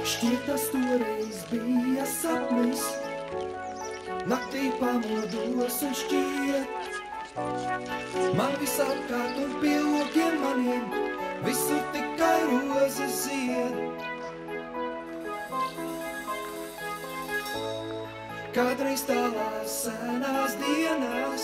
Šķiet, tas toreiz bija sapnis, naktī pamodos un šķiet. Man visapkārt un pie logiem maniem, visur tikai rozes zied. Kādreiz tālās senās dienās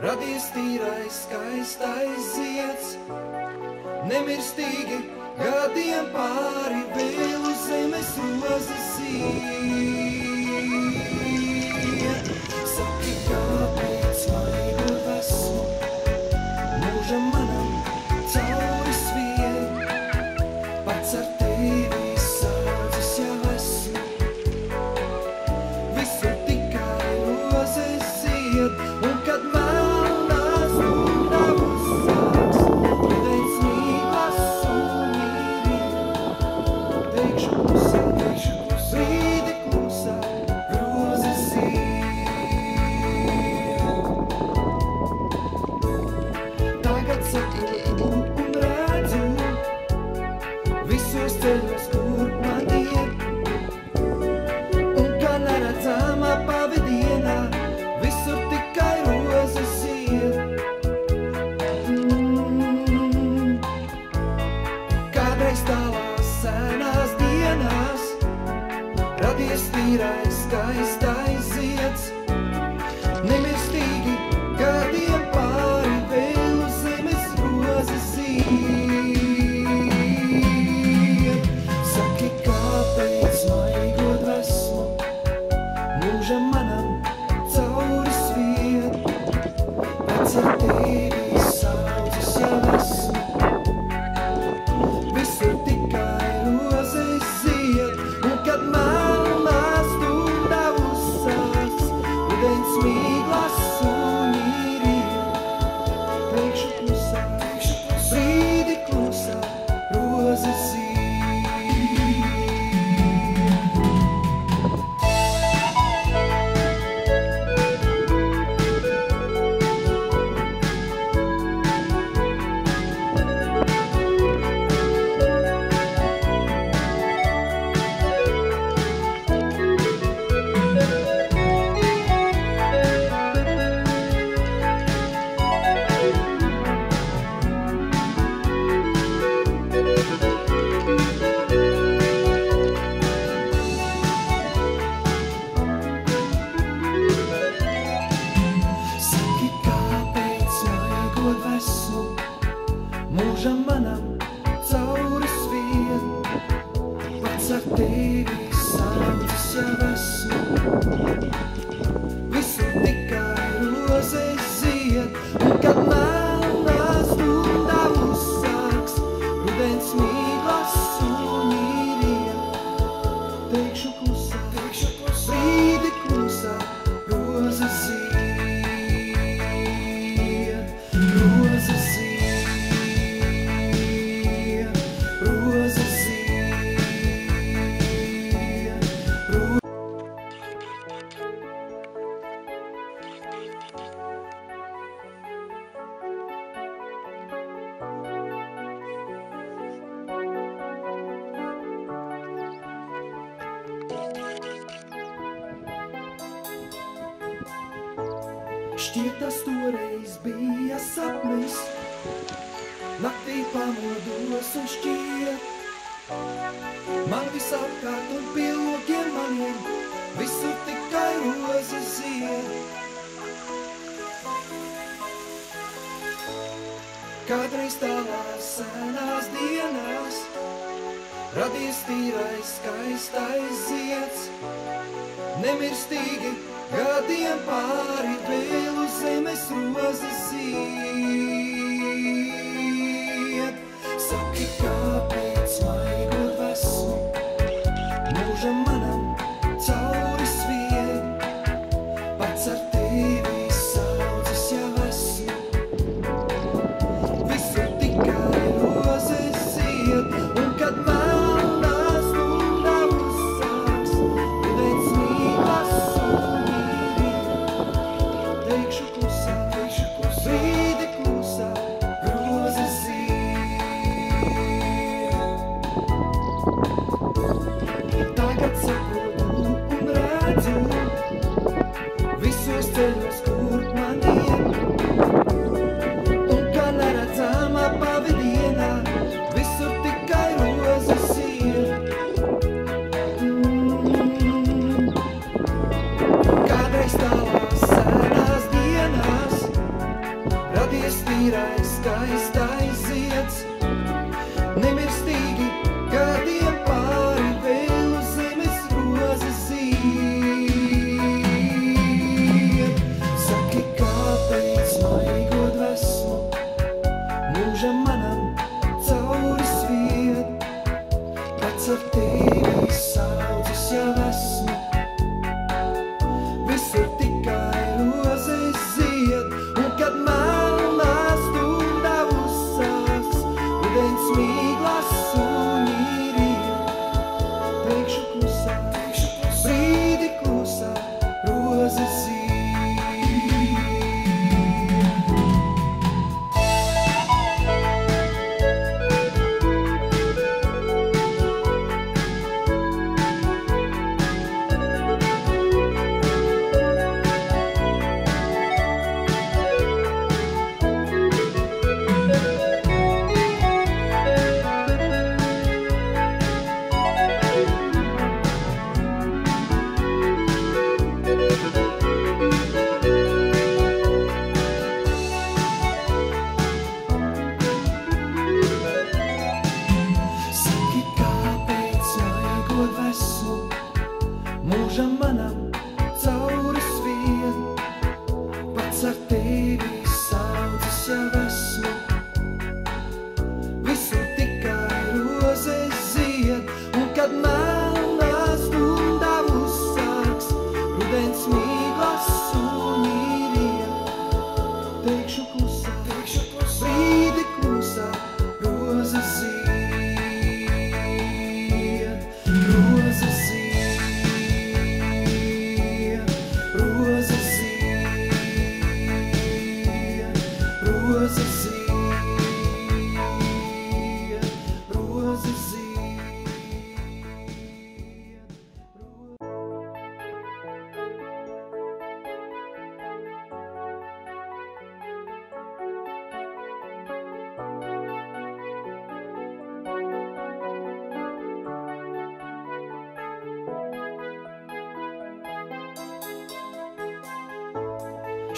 radies tīrais skaistais zieds. Nemirstīgi gadiem pāri vēl uz zemes rozes zied. Saki, kāpēc maigot esmu, mūžam manam cauri svien. Pats ar tevi saudzis jau esmu, visur tikai rozes zied. Un kad melnās stundā uzsāks, rudens mīklas un mīrien, teikšu klusā, brīdi klusā, rozes zied. Tagad saprotu un redzu visos ceļos, kur man iet. Un kā neredzamā pavadienā, visur tikai rozes zied. Kādreiz tālās senās dienās radies tīrais skaistais zieds. Nemirstīgi gadiem pāri vēl uz zemes rozes zied. Saki, kāpēc maigot esmu, mūžam manam cauri svien. Pats ar tevi saudzis jau esmu, visur tikai rozes zied. Un kad melnā stundā uzsāks, rudens mīklas un mīrien, teikšu klusā, brīdi klusā, rozes zied. Saki, kāpēc maigot esmu, mūžam manam cauri svien. Pats ar tevi saudzis jau esmu, visur tikai rozes zied. Un kad melnā stundā uzsāks, rudens mīklas un mīrien, teikšu klusā, brīdi klusā, rozes zied. Rozes zied, rozes zied, Šķiet, tas toreiz bija sapnis, naktī pamodos un šķiet. Man visapkārt un pie logiem maniem, visur tikai rozes zied. Kādreiz tālās senās dienās radies tīrais skaistais zieds. Nemirstīgi gadiem pāri vēl uz zemes rozes zied. Saki, kāpēc maigot esmu, mūžam manam cauri svien. Pats ar tevi saudzis jau esmu, visur tikai rozes zied. Un kad melnā stundā uzsāks, rudens mīklas un mīrien, teikšu klusā, brīdi klusā, rozes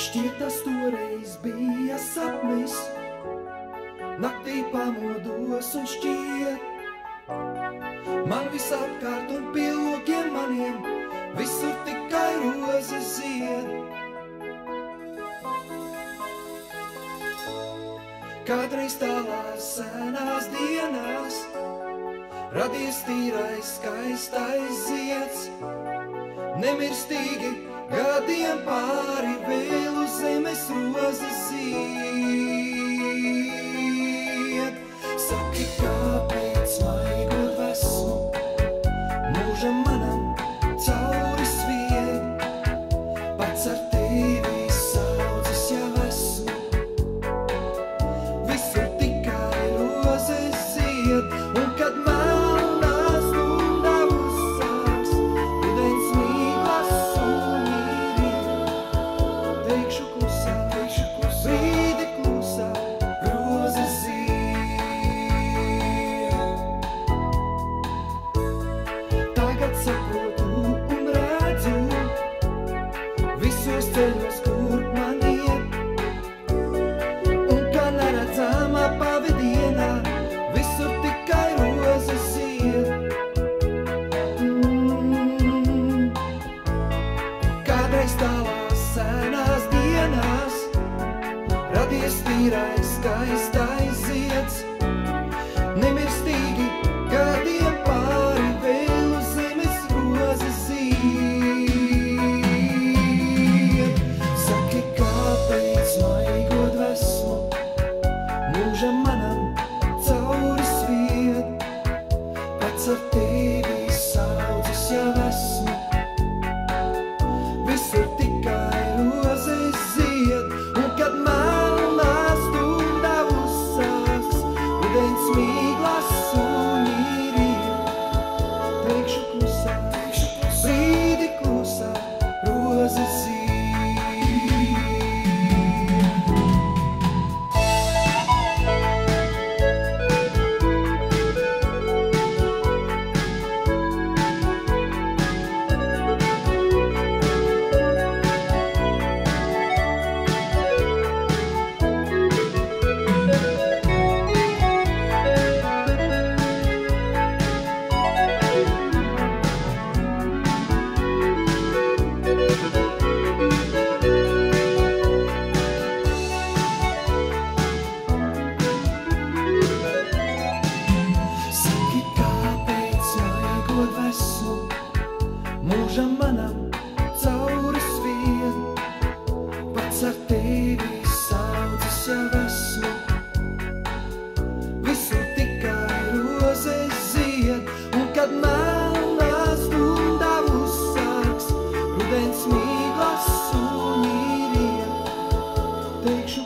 Šķiet, tas toreiz bija sapnis, naktī pamodos un šķiet, man visapkārt un pie logiem maniem visur tikai rozes zied. Kādreiz tālās senās dienās radies tīrais skaistais zieds, nemirstīgi gadiem pāri vēl uz zemes rozes zied. Saki, kāpēc maigot vesmu mūžam manam cauri sviet, pats ar tevi saudzes jau esmu, visur tikai rozes zied, un kad melnā stunda uzsāks, rudens mīklas suņi riet, teikšu klusā, brīdi klusā, rozes zied. Tagad saprotu un redzu visos ceļos, kur man iet, un kā neredzamā pavadienā visur tikai rozes zied. Kādreiz tālās senās dienās radies tīrais skaistais zieds, nemirstīgi gadiem pāri vēl uz zemes rozes zied. Saki, kāpēc maigot vesmu mūžam manam cauri sviet, pats ar tevi saudzes jau esmu, visur tikai rozes zied, un kad melnā stunda uzsāks, rudens mīklas suņi riet, teikšu klusā, brīdi klusā, rozes zied. Saki, kāpēc maigot vesmu mūžam manam cauri sviet, pats ar tevi saudzes jau esmu, visur tikai rozes zied, un kad melnā stunda uzsāks, rudens mīklas suņi riet, teikšu